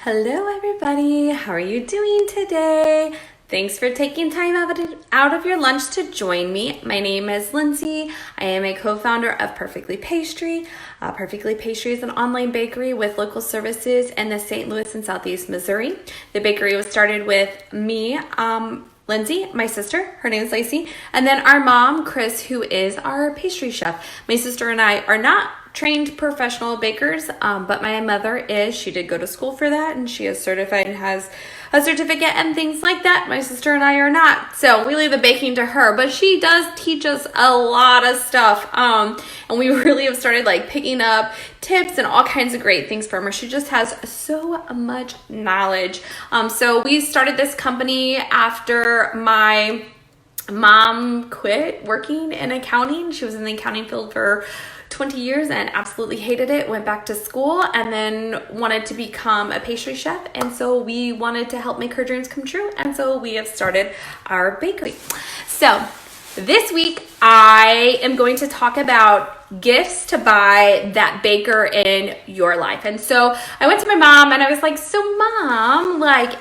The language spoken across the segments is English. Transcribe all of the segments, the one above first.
Hello everybody, how are you doing today? Thanks for taking time out of your lunch to join me. My name is Lindsay. I am a co-founder of Perfectly Pastry. Perfectly Pastry is an online bakery with local services in the St. Louis and Southeast Missouri. The bakery was started with me, Lindsay, my sister, her name is Lacey, and then our mom, Chris, who is our pastry chef. My sister and I are not trained professional bakers, but my mother is. She did go to school for that, and she is certified and has a certificate and things like that. My sister and I are not, so we leave the baking to her, but she does teach us a lot of stuff, and we really have started like picking up tips and all kinds of great things from her. She just has so much knowledge. So we started this company after my mom quit working in accounting. She was in the accounting field for 20 years and absolutely hated it, went back to school, and then wanted to become a pastry chef. And so we wanted to help make her dreams come true. And so we have started our bakery. So this week I am going to talk about gifts to buy that baker in your life. And so I went to my mom and I was like, so mom, like,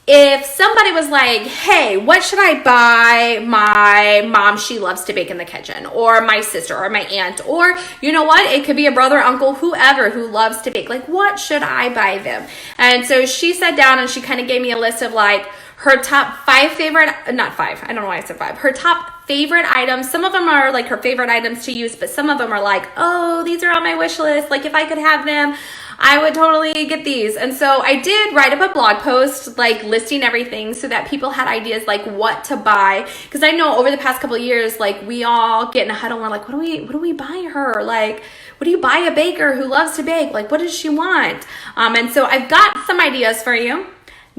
if somebody was like, hey, what should I buy my mom? She loves to bake in the kitchen, or my sister, or my aunt, or you know what? It could be a brother, uncle, whoever who loves to bake. Like, what should I buy them? And so she sat down and she kind of gave me a list of like her top her top favorite items. Some of them are like her favorite items to use, but some of them are like, oh, these are on my wish list. Like if I could have them, I would totally get these. And so I did write up a blog post like listing everything so that people had ideas like what to buy. Because I know over the past couple of years, like we all get in a huddle and we're like, what do we buy her? Like, what do you buy a baker who loves to bake? Like, what does she want? And so I've got some ideas for you.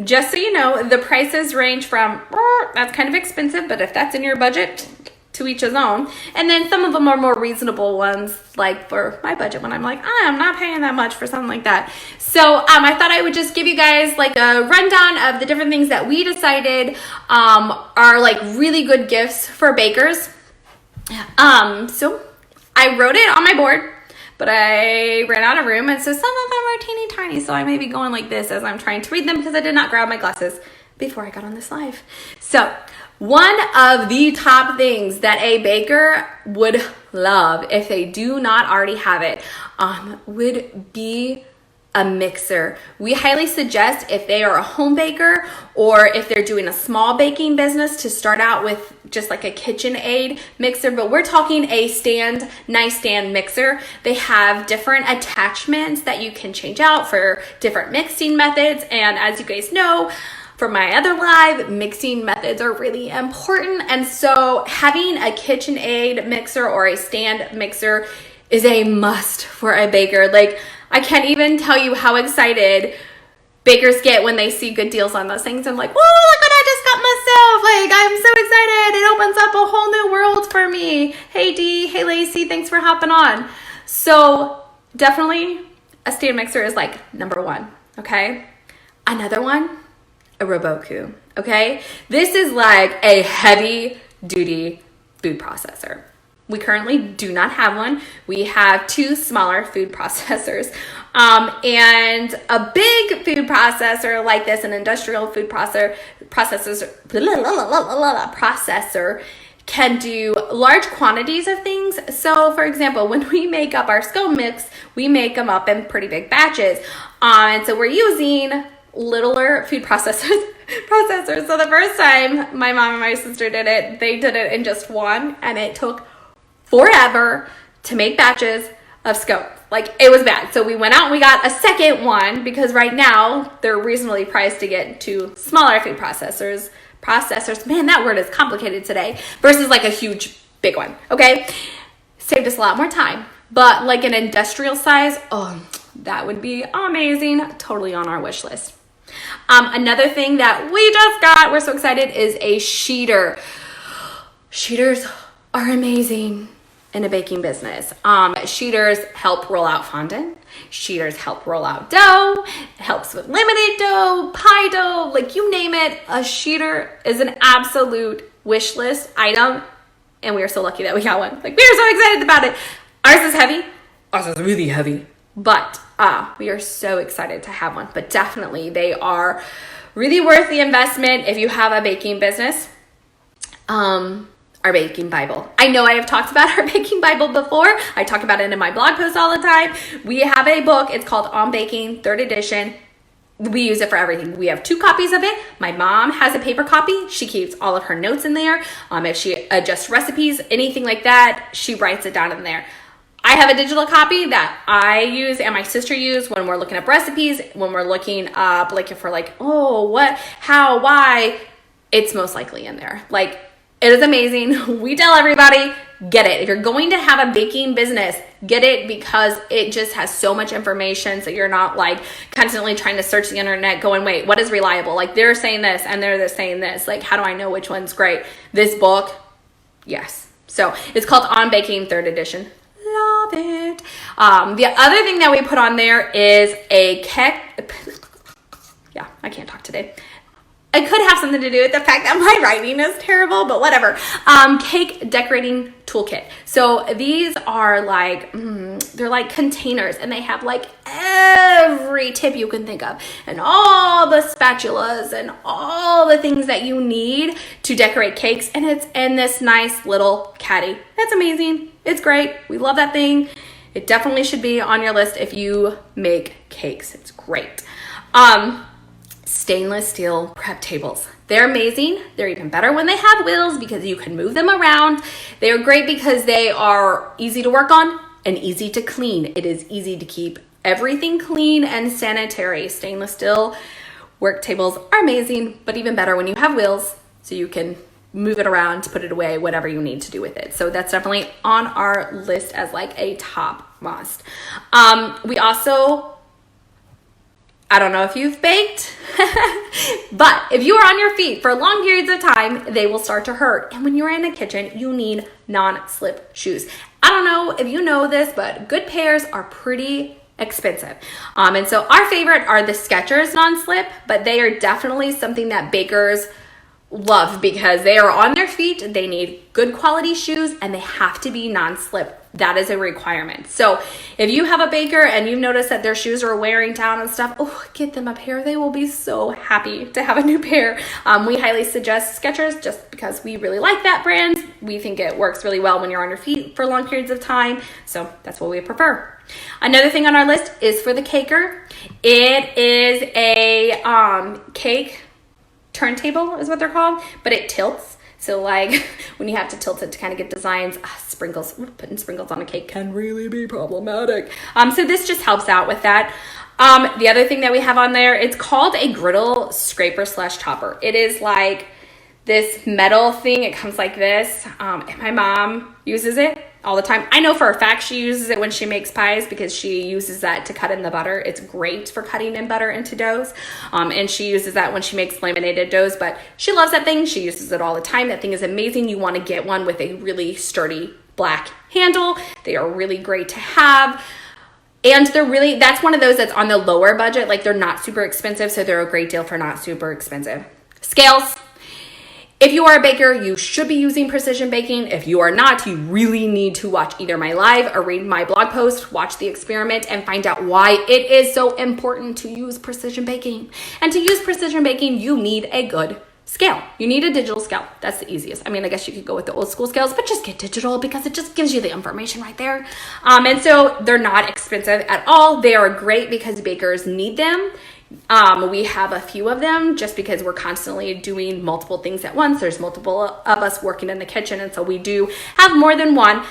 Just so you know, the prices range from, that's kind of expensive, but if that's in your budget, to each his own. And then some of them are more reasonable ones, like for my budget, when I'm like, I'm not paying that much for something like that. So I thought I would just give you guys like a rundown of the different things that we decided are like really good gifts for bakers. So I wrote it on my board, but I ran out of room, and so some of them are teeny tiny, so I may be going like this as I'm trying to read them because I did not grab my glasses before I got on this live. So one of the top things that a baker would love, if they do not already have it, would be a mixer. We highly suggest, if they are a home baker or if they're doing a small baking business, to start out with just like a KitchenAid mixer, but we're talking a nightstand mixer. They have different attachments that you can change out for different mixing methods, and as you guys know, for my other live, mixing methods are really important. And so having a KitchenAid mixer or a stand mixer is a must for a baker. Like, I can't even tell you how excited bakers get when they see good deals on those things. I'm like, whoa, look what I just got myself. Like, I'm so excited. It opens up a whole new world for me. Hey Dee, hey Lacey, thanks for hopping on. So definitely a stand mixer is like number one, okay? Another one, a Roboku, okay? This is like a heavy duty food processor. We currently do not have one. We have two smaller food processors. And a big food processor like this, an industrial food processor can do large quantities of things. So for example, when we make up our scone mix, we make them up in pretty big batches. And so we're using littler food processors. So the first time my mom and my sister did it, they did it in just one, and it took forever to make batches of scones. Like, it was bad. So we went out and we got a second one, because right now they're reasonably priced to get to smaller food processors. Man, that word is complicated today. Versus like a huge big one. Okay, saved us a lot more time. But like an industrial size, oh, that would be amazing. Totally on our wish list. Another thing that we just got, we're so excited, is a sheeter. Sheeters are amazing in a baking business. Sheeters help roll out fondant. Sheeters help roll out dough. It helps with lemonade dough, pie dough, like you name it. A sheeter is an absolute wish list item, and we are so lucky that we got one. Like, we are so excited about it. Ours is heavy. Ours is really heavy, but We are so excited to have one, but definitely they are really worth the investment if you have a baking business. Our baking Bible. I know I have talked about our baking Bible before. I talk about it in my blog posts all the time. We have a book. It's called On Baking, 3rd edition. We use it for everything. We have 2 copies of it. My mom has a paper copy. She keeps all of her notes in there. If she adjusts recipes, anything like that, she writes it down in there. I have a digital copy that I use and my sister use when we're looking up recipes, when we're looking up, like if we're like, oh, what, how, why, it's most likely in there. Like, it is amazing. We tell everybody, get it. If you're going to have a baking business, get it, because it just has so much information, so you're not like constantly trying to search the internet going, wait, what is reliable? Like, they're saying this and they're saying this. Like, how do I know which one's great? This book, yes. So it's called On Baking, 3rd edition. Love it. The other thing that we put on there is a cake. Yeah, I can't talk today. It could have something to do with the fact that my writing is terrible, but whatever. Cake decorating toolkit. So these are like, they're like containers, and they have like every tip you can think of, and all the spatulas and all the things that you need to decorate cakes. And it's in this nice little caddy. It's amazing. It's great. We love that thing. It definitely should be on your list if you make cakes. It's great. Stainless steel prep tables. They're amazing. They're even better when they have wheels because you can move them around. They're great because they are easy to work on and easy to clean. It is easy to keep everything clean and sanitary. Stainless steel work tables are amazing, but even better when you have wheels so you can move it around, put it away, whatever you need to do with it. So that's definitely on our list as like a top must. We also, I don't know if you've baked, but if you are on your feet for long periods of time, they will start to hurt. And when you're in a kitchen, you need non-slip shoes. I don't know if you know this, but good pairs are pretty expensive. And so our favorite are the Skechers non-slip, but they are definitely something that bakers love because they are on their feet. They need good quality shoes and they have to be non-slip. That is a requirement. So if you have a baker and you've noticed that their shoes are wearing down and stuff, get them a pair. They will be so happy to have a new pair. We highly suggest Skechers just because we really like that brand. We think it works really well when you're on your feet for long periods of time. So that's what we prefer. Another thing on our list is for the caker. It is a cake turntable is what they're called, but it tilts. So like when you have to tilt it to kind of get designs, sprinkles, putting sprinkles on a cake can really be problematic. So this just helps out with that. The other thing that we have on there, it's called a griddle scraper / topper. It is like this metal thing. It comes like this. And my mom uses it all the time. I know for a fact she uses it when she makes pies because she uses that to cut in the butter. It's great for cutting in butter into doughs. And she uses that when she makes laminated doughs, but she loves that thing. She uses it all the time. That thing is amazing. You want to get one with a really sturdy black handle. They are really great to have. And that's one of those that's on the lower budget. Like they're not super expensive. So they're a great deal for not super expensive. Scales. If you are a baker, you should be using Precision Baking. If you are not, you really need to watch either my live or read my blog post, watch the experiment, and find out why it is so important to use Precision Baking. And to use Precision Baking, you need a good scale. You need a digital scale. That's the easiest. I mean, I guess you could go with the old school scales, but just get digital because it just gives you the information right there. And so they're not expensive at all. They are great because bakers need them. We have a few of them just because we're constantly doing multiple things at once. There's multiple of us working in the kitchen, and so we do have more than one.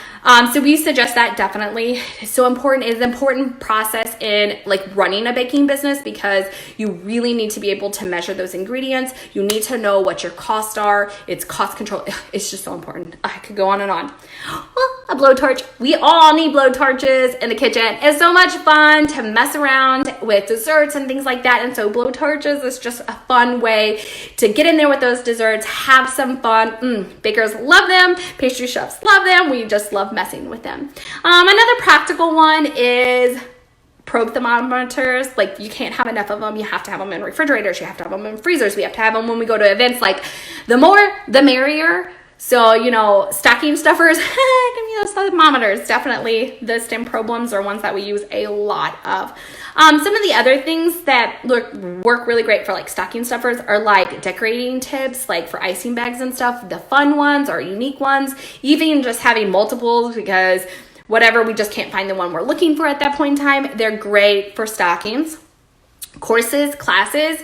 So we suggest that definitely. It's so important. It's an important process in like running a baking business because you really need to be able to measure those ingredients. You need to know what your costs are. It's cost control. It's just so important. I could go on and on. Well, a blowtorch. We all need blowtorches in the kitchen. It's so much fun to mess around with desserts and things like that. And so blowtorches is just a fun way to get in there with those desserts, have some fun. Bakers love them. Pastry chefs love them. We just love messing with them. Another practical one is probe thermometers. Like you can't have enough of them. You have to have them in refrigerators. You have to have them in freezers. We have to have them when we go to events. Like the more, the merrier. So, you know, stocking stuffers, give me those thermometers. Definitely the stem problems are ones that we use a lot of. Some of the other things that work really great for like stocking stuffers are like decorating tips, like for icing bags and stuff, the fun ones or unique ones, even just having multiples, because whatever, we just can't find the one we're looking for at that point in time. They're great for stockings. Courses, classes,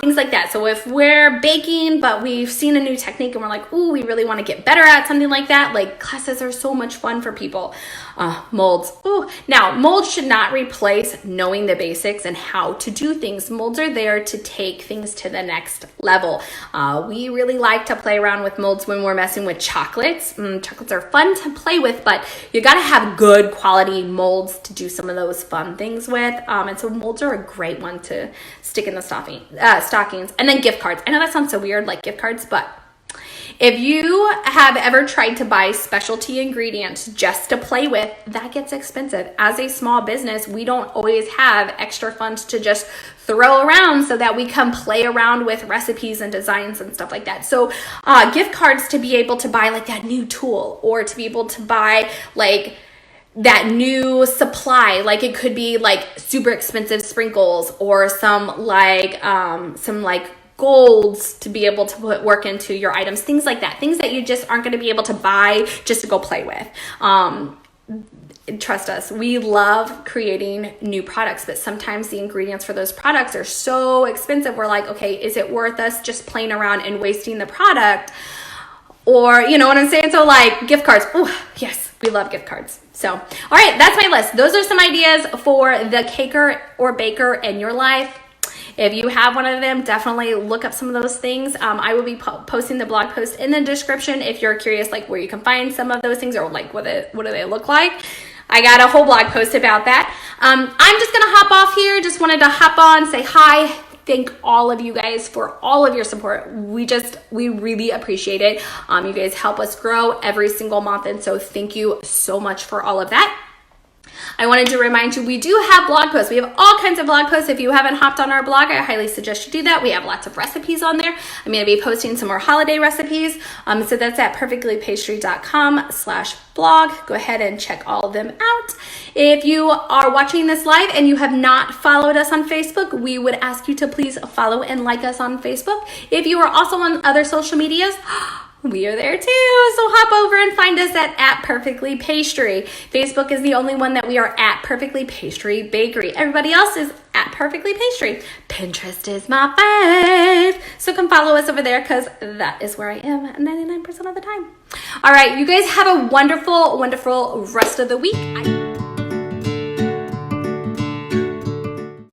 things like that. So if we're baking, but we've seen a new technique and we're like, ooh, we really want to get better at something like that, like classes are so much fun for people. Molds. Ooh. Now, molds should not replace knowing the basics and how to do things. Molds are there to take things to the next level. We really like to play around with molds when we're messing with chocolates. Chocolates are fun to play with, but you got to have good quality molds to do some of those fun things with. And so molds are a great one to stick in the stockings. And then gift cards. I know that sounds so weird, like gift cards, but if you have ever tried to buy specialty ingredients just to play with, that gets expensive. As a small business, we don't always have extra funds to just throw around so that we can play around with recipes and designs and stuff like that. So gift cards to be able to buy like that new tool, or to be able to buy like that new supply, like it could be like super expensive sprinkles, or some like golds to be able to put work into your items, things like that, things that you just aren't going to be able to buy just to go play with. Trust us, we love creating new products, but sometimes the ingredients for those products are so expensive. We're like, okay, is it worth us just playing around and wasting the product? Or, you know what I'm saying? So like gift cards. Oh, yes, we love gift cards. So, all right, that's my list. Those are some ideas for the caker or baker in your life. If you have one of them, definitely look up some of those things. I will be posting the blog post in the description if you're curious, like where you can find some of those things, or like what do they look like. I got a whole blog post about that. I'm just gonna hop off here. Just wanted to hop on, say hi. Thank all of you guys for all of your support. We really appreciate it. You guys help us grow every single month, and so thank you so much for all of that. I wanted to remind you, we do have blog posts. We have all kinds of blog posts. If you haven't hopped on our blog, I highly suggest you do that. We have lots of recipes on there. I'm going to be posting some more holiday recipes. So that's at perfectlypastry.com/blog. Go ahead and check all of them out. If you are watching this live and you have not followed us on Facebook, we would ask you to please follow and like us on Facebook. If you are also on other social medias, we are there too, so hop over and find us at Perfectly Pastry. Facebook is the only one that we are at Perfectly Pastry Bakery. Everybody else is at Perfectly Pastry. Pinterest is my fave, so come follow us over there, because that is where I am 99% of the time. All right, you guys have a wonderful, wonderful rest of the week.